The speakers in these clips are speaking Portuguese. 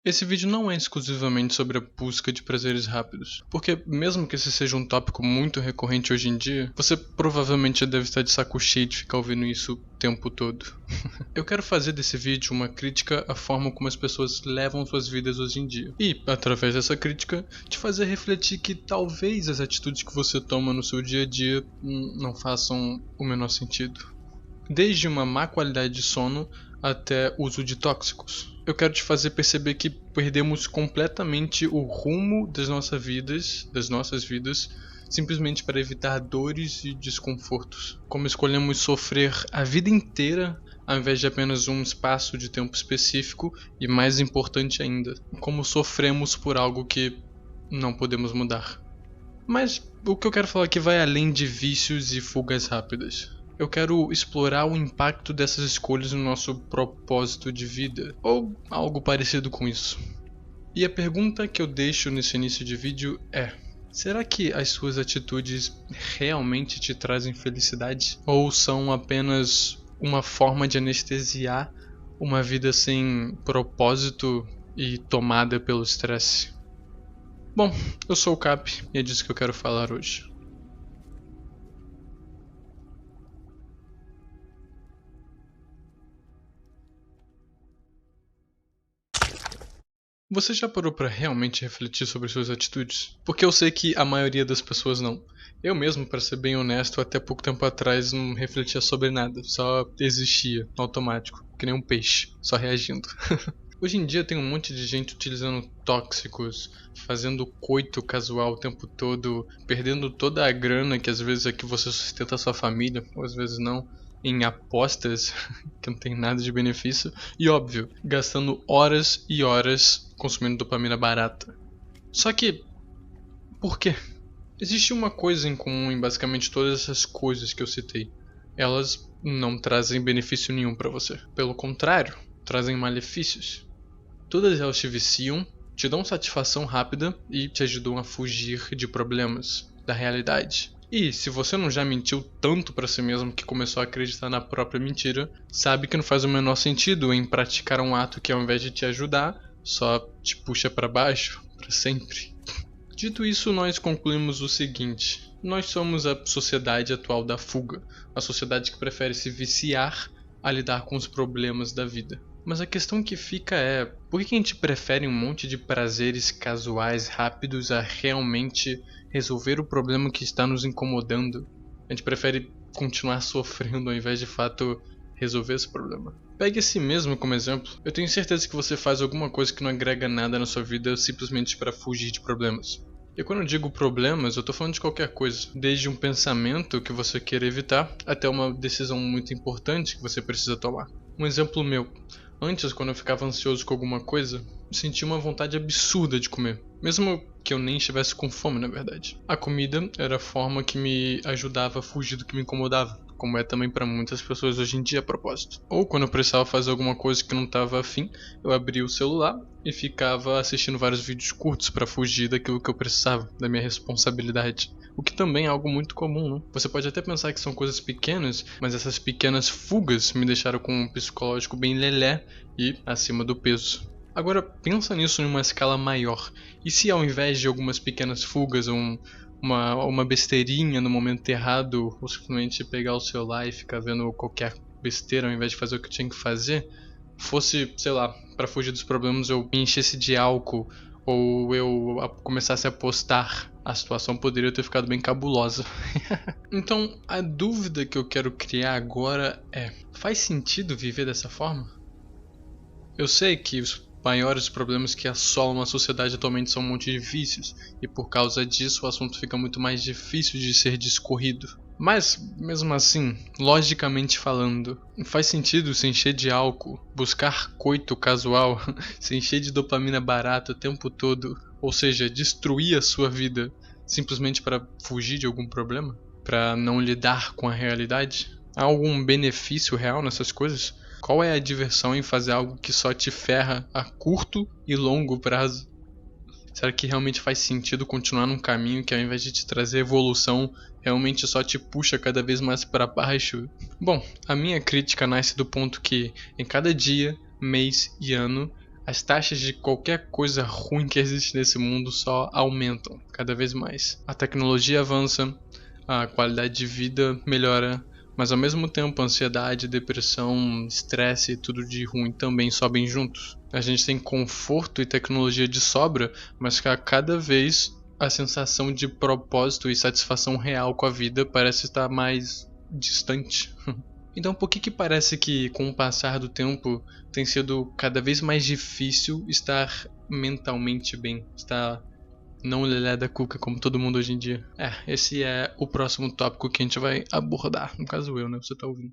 Esse vídeo não é exclusivamente sobre a busca de prazeres rápidos, porque mesmo que esse seja um tópico muito recorrente hoje em dia, você provavelmente já deve estar de saco cheio de ficar ouvindo isso o tempo todo. Eu quero fazer desse vídeo uma crítica à forma como as pessoas levam suas vidas hoje em dia. E, através dessa crítica, te fazer refletir que talvez as atitudes que você toma no seu dia a dia não façam o menor sentido. Desde uma má qualidade de sono até uso de tóxicos. Eu quero te fazer perceber que perdemos completamente o rumo das nossas vidas, simplesmente para evitar dores e desconfortos. Como escolhemos sofrer a vida inteira ao invés de apenas um espaço de tempo específico e, mais importante ainda, como sofremos por algo que não podemos mudar. Mas o que eu quero falar aqui vai além de vícios e fugas rápidas. Eu quero explorar o impacto dessas escolhas no nosso propósito de vida, ou algo parecido com isso. E a pergunta que eu deixo nesse início de vídeo é: será que as suas atitudes realmente te trazem felicidade? Ou são apenas uma forma de anestesiar uma vida sem propósito e tomada pelo estresse? Bom, eu sou o Cap e é disso que eu quero falar hoje. Você já parou pra realmente refletir sobre suas atitudes? Porque eu sei que a maioria das pessoas não. Eu mesmo, pra ser bem honesto, até pouco tempo atrás não refletia sobre nada, só existia, automático, que nem um peixe, só reagindo. Hoje em dia tem um monte de gente utilizando tóxicos, fazendo coito casual o tempo todo, perdendo toda a grana que às vezes é que você sustenta a sua família, ou às vezes não, em apostas que não tem nada de benefício, e óbvio, gastando horas e horas consumindo dopamina barata. Só que, por quê? Existe uma coisa em comum em basicamente todas essas coisas que eu citei. Elas não trazem benefício nenhum pra você. Pelo contrário, trazem malefícios. Todas elas te viciam, te dão satisfação rápida e te ajudam a fugir de problemas, da realidade. E se você não já mentiu tanto pra si mesmo que começou a acreditar na própria mentira, sabe que não faz o menor sentido em praticar um ato que ao invés de te ajudar, só te puxa pra baixo, pra sempre. Dito isso, nós concluímos o seguinte: nós somos a sociedade atual da fuga, a sociedade que prefere se viciar a lidar com os problemas da vida. Mas a questão que fica é, por que a gente prefere um monte de prazeres casuais rápidos a realmente resolver o problema que está nos incomodando? A gente prefere continuar sofrendo ao invés de fato resolver esse problema. Pegue esse mesmo como exemplo. Eu tenho certeza que você faz alguma coisa que não agrega nada na sua vida simplesmente para fugir de problemas. E quando eu digo problemas, eu tô falando de qualquer coisa, desde um pensamento que você queira evitar até uma decisão muito importante que você precisa tomar. Um exemplo meu: antes, quando eu ficava ansioso com alguma coisa, eu sentia uma vontade absurda de comer, mesmo que eu nem estivesse com fome, na verdade. A comida era a forma que me ajudava a fugir do que me incomodava, como é também para muitas pessoas hoje em dia a propósito. Ou quando eu precisava fazer alguma coisa que não estava afim, eu abria o celular e ficava assistindo vários vídeos curtos para fugir daquilo que eu precisava, da minha responsabilidade. O que também é algo muito comum, né? Você pode até pensar que são coisas pequenas, mas essas pequenas fugas me deixaram com um psicológico bem lelé e acima do peso. Agora pensa nisso em uma escala maior. E se ao invés de algumas pequenas fugas, uma besteirinha no momento errado, ou simplesmente pegar o celular e ficar vendo qualquer besteira ao invés de fazer o que eu tinha que fazer, fosse, sei lá, para fugir dos problemas eu me enchesse de álcool ou eu começasse a apostar, a situação poderia ter ficado bem cabulosa. Então, a dúvida que eu quero criar agora é: faz sentido viver dessa forma? Eu sei que os maiores problemas que assolam a sociedade atualmente são um monte de vícios, e por causa disso o assunto fica muito mais difícil de ser discorrido. Mas, mesmo assim, logicamente falando, faz sentido se encher de álcool, buscar coito casual, se encher de dopamina barata o tempo todo, ou seja, destruir a sua vida simplesmente para fugir de algum problema? Para não lidar com a realidade? Há algum benefício real nessas coisas? Qual é a diversão em fazer algo que só te ferra a curto e longo prazo? Será que realmente faz sentido continuar num caminho que ao invés de te trazer evolução, realmente só te puxa cada vez mais para baixo? Bom, a minha crítica nasce do ponto que em cada dia, mês e ano, As taxas de qualquer coisa ruim que existe nesse mundo só aumentam cada vez mais. A tecnologia avança, a qualidade de vida melhora, mas ao mesmo tempo a ansiedade, depressão, estresse e tudo de ruim também sobem juntos. A gente tem conforto e tecnologia de sobra, mas cada vez a sensação de propósito e satisfação real com a vida parece estar mais distante. Então por que parece que com o passar do tempo tem sido cada vez mais difícil estar mentalmente bem, estar não lelé da cuca como todo mundo hoje em dia? Esse é o próximo tópico que a gente vai abordar, no caso eu, né, você tá ouvindo.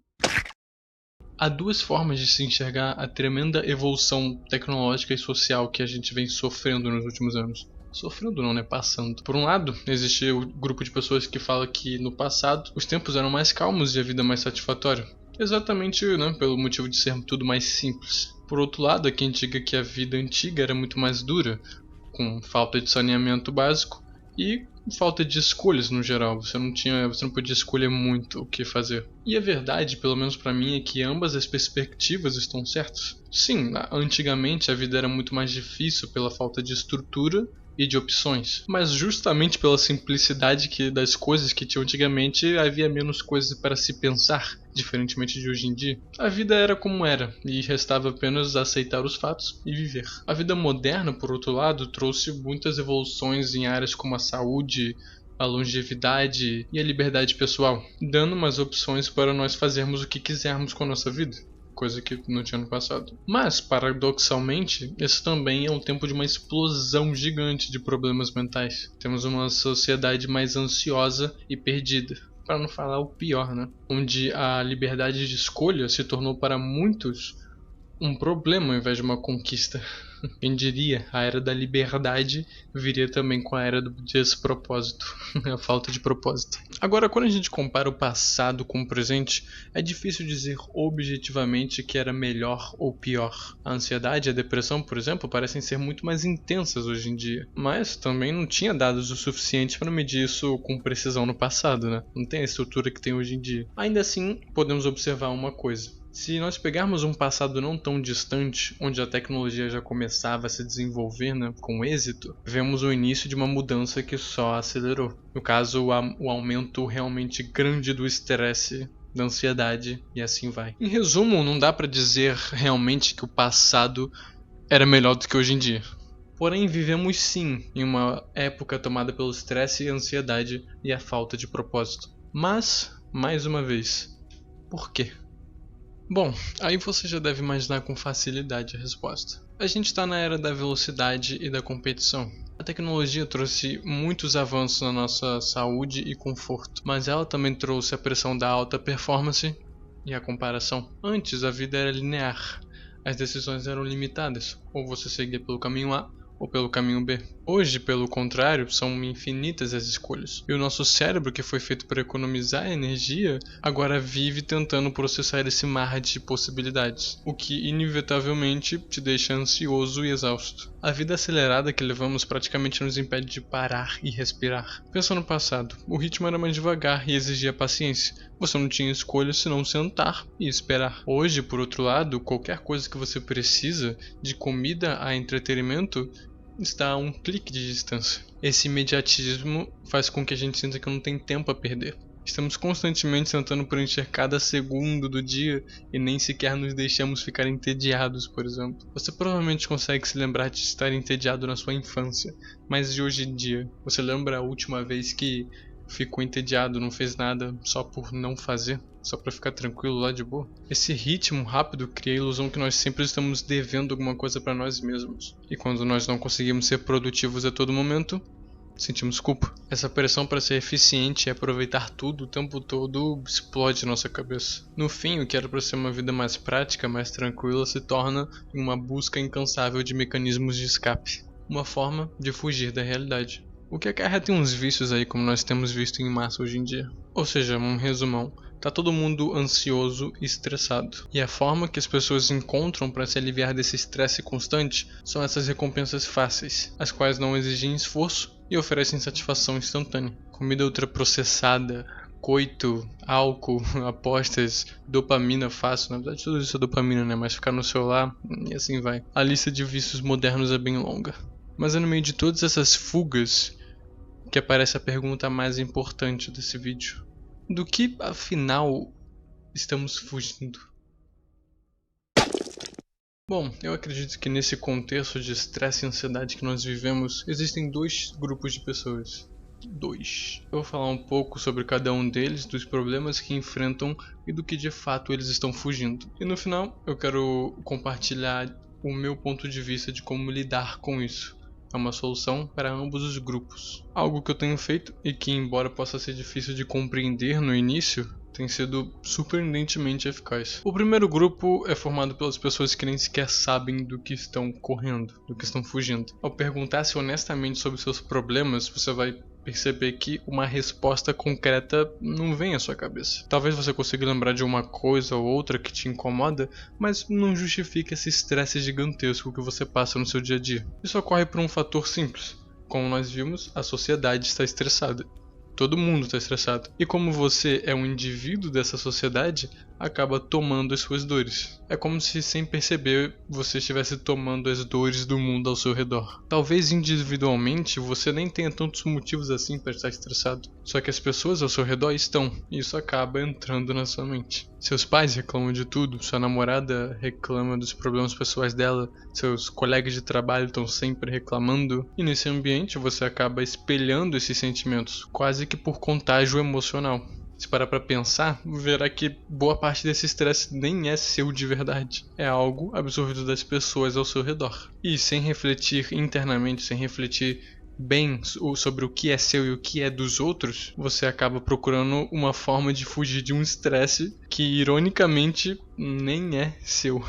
Há duas formas de se enxergar a tremenda evolução tecnológica e social que a gente vem sofrendo nos últimos anos. Sofrendo não, né? Passando. Por um lado, existe o grupo de pessoas que fala que no passado os tempos eram mais calmos e a vida mais satisfatória. Exatamente, né, pelo motivo de ser tudo mais simples. Por outro lado, há quem diga que a vida antiga era muito mais dura, com falta de saneamento básico e falta de escolhas no geral. Você não podia escolher muito o que fazer. E a verdade, pelo menos pra mim, é que ambas as perspectivas estão certas. Sim, antigamente a vida era muito mais difícil pela falta de estrutura e de opções, mas justamente pela simplicidade das coisas que tinha antigamente, havia menos coisas para se pensar, diferentemente de hoje em dia. A vida era como era, e restava apenas aceitar os fatos e viver. A vida moderna, por outro lado, trouxe muitas evoluções em áreas como a saúde, a longevidade e a liberdade pessoal, dando umas opções para nós fazermos o que quisermos com a nossa vida. Coisa que não tinha no passado. Mas, paradoxalmente, esse também é um tempo de uma explosão gigante de problemas mentais. Temos uma sociedade mais ansiosa e perdida. Para não falar o pior, né? Onde a liberdade de escolha se tornou para muitos um problema ao invés de uma conquista. Quem diria, a era da liberdade viria também com a era do despropósito, a falta de propósito. Agora, quando a gente compara o passado com o presente, é difícil dizer objetivamente que era melhor ou pior. A ansiedade e a depressão, por exemplo, parecem ser muito mais intensas hoje em dia, mas também não tinha dados o suficiente para medir isso com precisão no passado, né? Não tem a estrutura que tem hoje em dia. Ainda assim, podemos observar uma coisa. Se nós pegarmos um passado não tão distante, onde a tecnologia já começava a se desenvolver, né, com êxito, vemos o início de uma mudança que só acelerou. No caso, o aumento realmente grande do estresse, da ansiedade e assim vai. Em resumo, não dá para dizer realmente que o passado era melhor do que hoje em dia. Porém, vivemos sim em uma época tomada pelo estresse e ansiedade e a falta de propósito. Mas, mais uma vez, por quê? Bom, aí você já deve imaginar com facilidade a resposta. A gente está na era da velocidade e da competição. A tecnologia trouxe muitos avanços na nossa saúde e conforto, mas ela também trouxe a pressão da alta performance e a comparação. Antes a vida era linear, as decisões eram limitadas, ou você seguia pelo caminho A ou pelo caminho B. Hoje, pelo contrário, são infinitas as escolhas. E o nosso cérebro, que foi feito para economizar energia, agora vive tentando processar esse mar de possibilidades, o que inevitavelmente te deixa ansioso e exausto. A vida acelerada que levamos praticamente nos impede de parar e respirar. Pensa no passado, o ritmo era mais devagar e exigia paciência. Você não tinha escolha senão sentar e esperar. Hoje, por outro lado, qualquer coisa que você precisa, de comida a entretenimento, está a um clique de distância. Esse imediatismo faz com que a gente sinta que não tem tempo a perder. Estamos constantemente tentando preencher cada segundo do dia e nem sequer nos deixamos ficar entediados, por exemplo. Você provavelmente consegue se lembrar de estar entediado na sua infância, mas de hoje em dia, você lembra a última vez que ficou entediado, não fez nada só por não fazer? Só pra ficar tranquilo lá de boa? Esse ritmo rápido cria a ilusão que nós sempre estamos devendo alguma coisa pra nós mesmos. E quando nós não conseguimos ser produtivos a todo momento, sentimos culpa. Essa pressão para ser eficiente e aproveitar tudo o tempo todo explode nossa cabeça. No fim, o que era para ser uma vida mais prática, mais tranquila, se torna uma busca incansável de mecanismos de escape. Uma forma de fugir da realidade. O que acarreta uns vícios aí, como nós temos visto em massa hoje em dia. Ou seja, um resumão. Tá todo mundo ansioso e estressado. E a forma que as pessoas encontram para se aliviar desse estresse constante são essas recompensas fáceis, as quais não exigem esforço e oferecem satisfação instantânea. Comida ultraprocessada, coito, álcool, apostas, dopamina fácil. Na verdade, tudo isso é dopamina, né? Mas ficar no celular e assim vai. A lista de vícios modernos é bem longa. Mas é no meio de todas essas fugas que aparece a pergunta mais importante desse vídeo. Do que, afinal, estamos fugindo? Bom, eu acredito que nesse contexto de estresse e ansiedade que nós vivemos, existem dois grupos de pessoas. Eu vou falar um pouco sobre cada um deles, dos problemas que enfrentam e do que de fato eles estão fugindo. E no final, eu quero compartilhar o meu ponto de vista de como lidar com isso. É uma solução para ambos os grupos. Algo que eu tenho feito e que, embora possa ser difícil de compreender no início, tem sido surpreendentemente eficaz. O primeiro grupo é formado pelas pessoas que nem sequer sabem do que estão correndo, do que estão fugindo. Ao perguntar-se honestamente sobre seus problemas, você vai perceber que uma resposta concreta não vem à sua cabeça. Talvez você consiga lembrar de uma coisa ou outra que te incomoda, mas não justifica esse estresse gigantesco que você passa no seu dia a dia. Isso ocorre por um fator simples. Como nós vimos, a sociedade está estressada. Todo mundo está estressado. E como você é um indivíduo dessa sociedade, acaba tomando as suas dores. É como se, sem perceber, você estivesse tomando as dores do mundo ao seu redor. Talvez individualmente você nem tenha tantos motivos assim para estar estressado. Só que as pessoas ao seu redor estão, e isso acaba entrando na sua mente. Seus pais reclamam de tudo, sua namorada reclama dos problemas pessoais dela, seus colegas de trabalho estão sempre reclamando, e nesse ambiente você acaba espelhando esses sentimentos, quase que por contágio emocional. Se parar pra pensar, verá que boa parte desse estresse nem é seu de verdade. É algo absorvido das pessoas ao seu redor. E sem refletir internamente, sem refletir bem sobre o que é seu e o que é dos outros, você acaba procurando uma forma de fugir de um estresse que, ironicamente, nem é seu.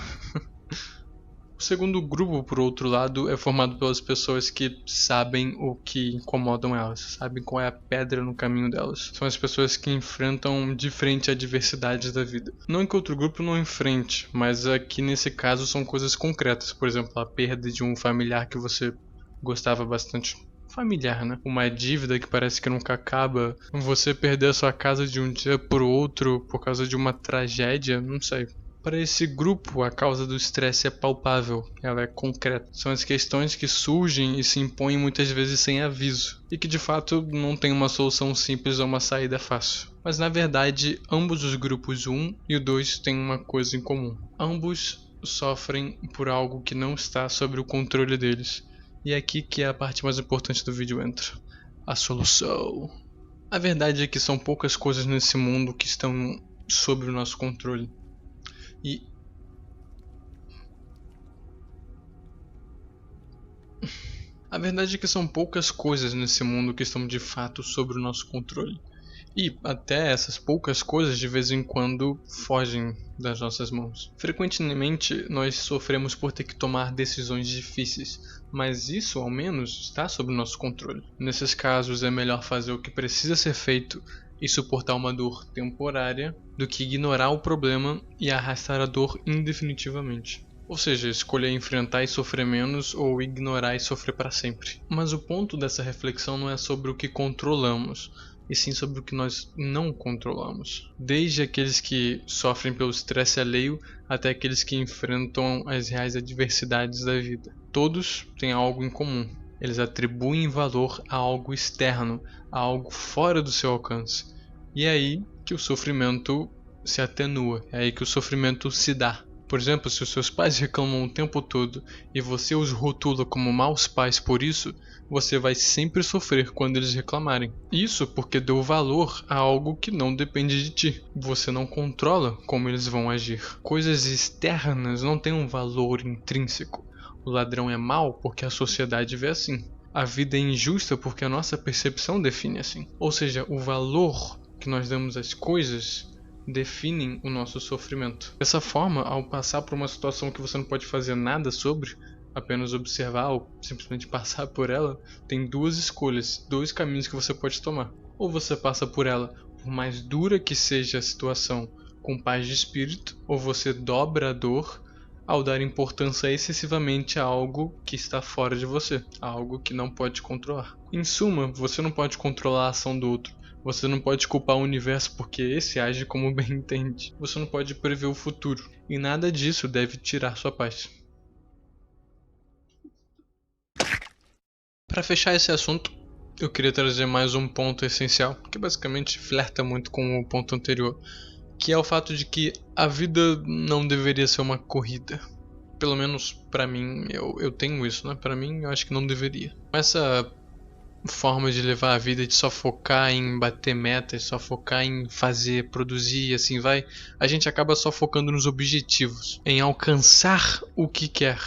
O segundo grupo, por outro lado, é formado pelas pessoas que sabem o que incomodam elas, sabem qual é a pedra no caminho delas. São as pessoas que enfrentam de frente adversidades da vida. Não que outro grupo não enfrente, mas aqui nesse caso são coisas concretas. Por exemplo, a perda de um familiar que você gostava bastante. Familiar, né? Uma dívida que parece que nunca acaba. Você perder a sua casa de um dia pro outro por causa de uma tragédia, não sei. Para esse grupo, a causa do estresse é palpável, ela é concreta. São as questões que surgem e se impõem muitas vezes sem aviso, e que de fato não tem uma solução simples ou uma saída fácil. Mas na verdade, ambos os grupos 1 e o 2 têm uma coisa em comum. Ambos sofrem por algo que não está sob o controle deles. E é aqui que a parte mais importante do vídeo entra. A solução. A verdade é que são poucas coisas nesse mundo que estão sob o nosso controle. E a verdade é que são poucas coisas nesse mundo que estão de fato sob o nosso controle. E até essas poucas coisas de vez em quando fogem das nossas mãos. Frequentemente nós sofremos por ter que tomar decisões difíceis, mas isso ao menos está sob o nosso controle. Nesses casos é melhor fazer o que precisa ser feito e suportar uma dor temporária do que ignorar o problema e arrastar a dor indefinitivamente. Ou seja, escolher enfrentar e sofrer menos ou ignorar e sofrer para sempre. Mas o ponto dessa reflexão não é sobre o que controlamos, e sim sobre o que nós não controlamos. Desde aqueles que sofrem pelo estresse alheio até aqueles que enfrentam as reais adversidades da vida. Todos têm algo em comum. Eles atribuem valor a algo externo, a algo fora do seu alcance. E é aí que o sofrimento se atenua, é aí que o sofrimento se dá. Por exemplo, se os seus pais reclamam o tempo todo e você os rotula como maus pais por isso, você vai sempre sofrer quando eles reclamarem. Isso porque deu valor a algo que não depende de ti. Você não controla como eles vão agir. Coisas externas não têm um valor intrínseco. O ladrão é mau porque a sociedade vê assim. A vida é injusta porque a nossa percepção define assim. Ou seja, o valor que nós damos às coisas definem o nosso sofrimento. Dessa forma, ao passar por uma situação que você não pode fazer nada sobre, apenas observar ou simplesmente passar por ela, tem duas escolhas, dois caminhos que você pode tomar. Ou você passa por ela, por mais dura que seja a situação, com paz de espírito, ou você dobra a dor ao dar importância excessivamente a algo que está fora de você, a algo que não pode controlar. Em suma, você não pode controlar a ação do outro, Você não pode culpar o universo porque esse age como bem entende. Você não pode prever o futuro. E nada disso deve tirar sua paz. Para fechar esse assunto, eu queria trazer mais um ponto essencial, que basicamente flerta muito com o ponto anterior, que é o fato de que a vida não deveria ser uma corrida. Pelo menos pra mim, eu tenho isso, né? Pra mim, eu acho que não deveria. Essa forma de levar a vida de só focar em bater metas, só focar em fazer, produzir, assim vai, a gente acaba só focando nos objetivos, em alcançar o que quer,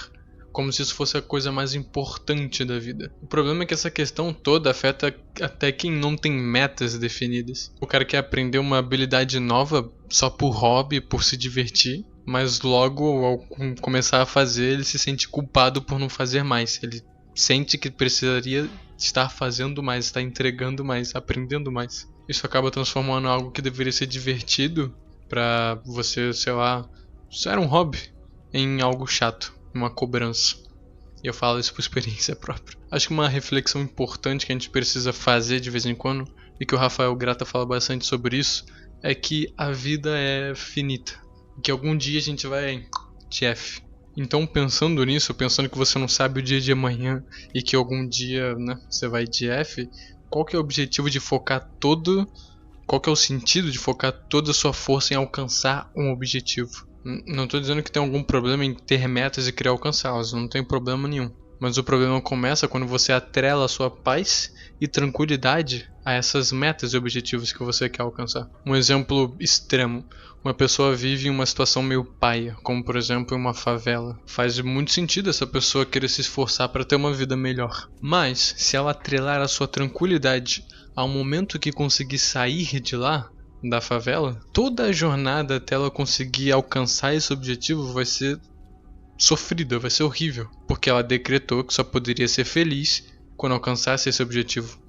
como se isso fosse a coisa mais importante da vida. O problema é que essa questão toda afeta até quem não tem metas definidas. O cara quer aprender uma habilidade nova só por hobby, por se divertir, mas logo ao começar a fazer, ele se sente culpado por não fazer mais. Ele sente que precisaria estar fazendo mais, estar entregando mais, aprendendo mais. Isso acaba transformando algo que deveria ser divertido pra você, sei lá, isso era um hobby, em algo chato, uma cobrança. E eu falo isso por experiência própria. Acho que uma reflexão importante que a gente precisa fazer de vez em quando, e que o Rafael Grata fala bastante sobre isso, é que a vida é finita. E que algum dia a gente vai TF. Então, pensando nisso, pensando que você não sabe o dia de amanhã e que algum dia, né, você vai de F, qual que é o objetivo de focar todo, qual que é o sentido de focar toda a sua força em alcançar um objetivo? Não estou dizendo que tem algum problema em ter metas e querer alcançá-las, não tem problema nenhum. Mas o problema começa quando você atrela a sua paz e tranquilidade a essas metas e objetivos que você quer alcançar. Um exemplo extremo: uma pessoa vive em uma situação meio paia, como por exemplo em uma favela. Faz muito sentido essa pessoa querer se esforçar para ter uma vida melhor. Mas, se ela atrelar a sua tranquilidade ao momento que conseguir sair de lá, da favela, toda a jornada até ela conseguir alcançar esse objetivo vai ser sofrida, vai ser horrível, porque ela decretou que só poderia ser feliz quando alcançasse esse objetivo.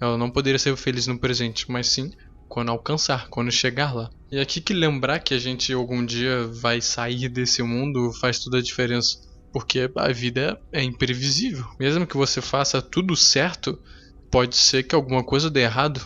Ela não poderia ser feliz no presente, mas sim quando alcançar, quando chegar lá. E aqui que lembrar que a gente algum dia vai sair desse mundo faz toda a diferença, porque a vida é imprevisível. Mesmo que você faça tudo certo, pode ser que alguma coisa dê errado.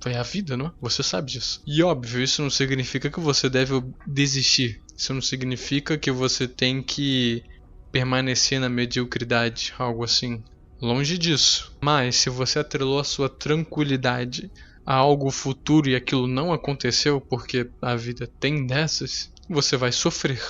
É a vida, não é? Você sabe disso. E óbvio, isso não significa que você deve desistir. Isso não significa que você tem que permanecer na mediocridade, algo assim. Longe disso. Mas se você atrelou a sua tranquilidade a algo futuro e aquilo não aconteceu, porque a vida tem dessas, você vai sofrer.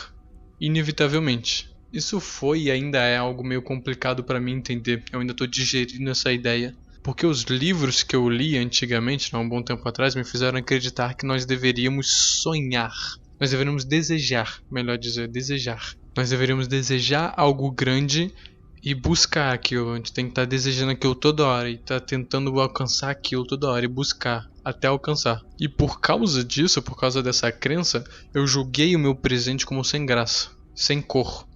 Inevitavelmente. Isso foi e ainda é algo meio complicado para mim entender. Eu ainda estou digerindo essa ideia. Porque os livros que eu li antigamente, há um bom tempo atrás, me fizeram acreditar que nós deveríamos sonhar. Nós deveríamos desejar, melhor dizer, desejar. Nós deveríamos desejar algo grande e buscar aquilo. A gente tem que estar desejando aquilo toda hora e estar tentando alcançar aquilo toda hora e buscar até alcançar. E por causa disso, por causa dessa crença, eu julguei o meu presente como sem graça, sem cor.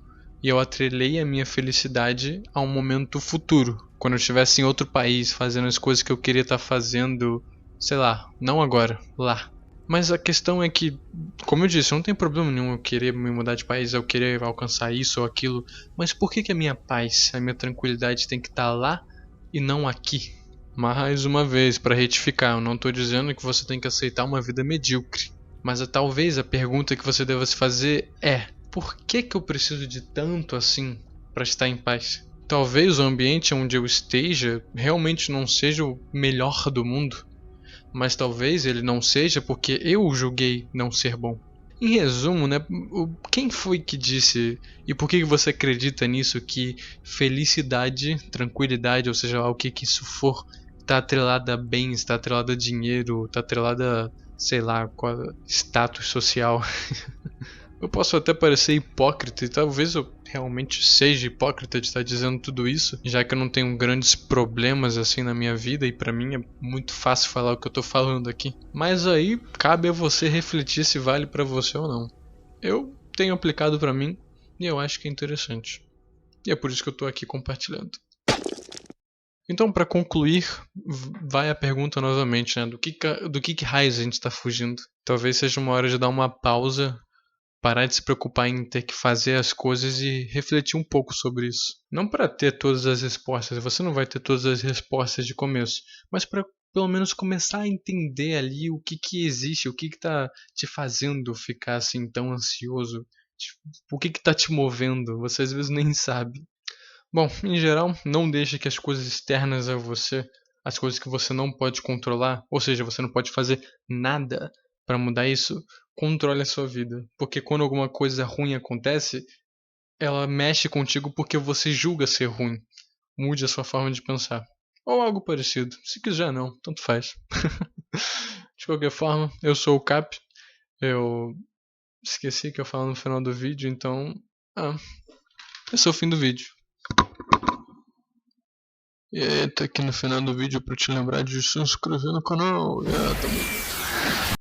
E eu atrelei a minha felicidade a um momento futuro, quando eu estivesse em outro país, fazendo as coisas que eu queria estar fazendo, sei lá, não agora, lá. Mas a questão é que, como eu disse, não tem problema nenhum eu querer me mudar de país, eu querer alcançar isso ou aquilo, mas por que a minha paz, a minha tranquilidade tem que estar lá e não aqui? Mais uma vez, para retificar, eu não estou dizendo que você tem que aceitar uma vida medíocre, mas talvez a pergunta que você deva se fazer é: por que eu preciso de tanto assim para estar em paz? Talvez o ambiente onde eu esteja realmente não seja o melhor do mundo, mas talvez ele não seja porque eu julguei não ser bom. Em resumo, né, quem foi que disse e por que você acredita nisso que felicidade, tranquilidade, ou seja lá o que isso for, está atrelada a bens, está atrelada a dinheiro, está atrelada a, sei lá, qual status social? Eu posso até parecer hipócrita e talvez eu realmente seja hipócrita de estar dizendo tudo isso, já que eu não tenho grandes problemas assim na minha vida e pra mim é muito fácil falar o que eu tô falando aqui. Mas aí cabe a você refletir se vale pra você ou não. Eu tenho aplicado pra mim e eu acho que é interessante. E é por isso que eu tô aqui compartilhando. Então, para concluir, vai a pergunta novamente, né? Do que raios a gente está fugindo? Talvez seja uma hora de dar uma pausa, parar de se preocupar em ter que fazer as coisas e refletir um pouco sobre isso. Não para ter todas as respostas, você não vai ter todas as respostas de começo, mas para pelo menos começar a entender ali o que que existe, o que que tá te fazendo ficar assim tão ansioso, tipo, o que que tá te movendo, você às vezes nem sabe. Bom, em geral, não deixe que as coisas externas a você, as coisas que você não pode controlar, ou seja, você não pode fazer nada para mudar isso, controle a sua vida. Porque quando alguma coisa ruim acontece, ela mexe contigo porque você julga ser ruim. Mude a sua forma de pensar. Ou algo parecido. Se quiser, não. Tanto faz. De qualquer forma, eu sou o Cap. Eu esqueci que eu falo no final do vídeo, então. Ah, esse é o fim do vídeo. E tá aqui no final do vídeo pra te lembrar de se inscrever no canal. Tamo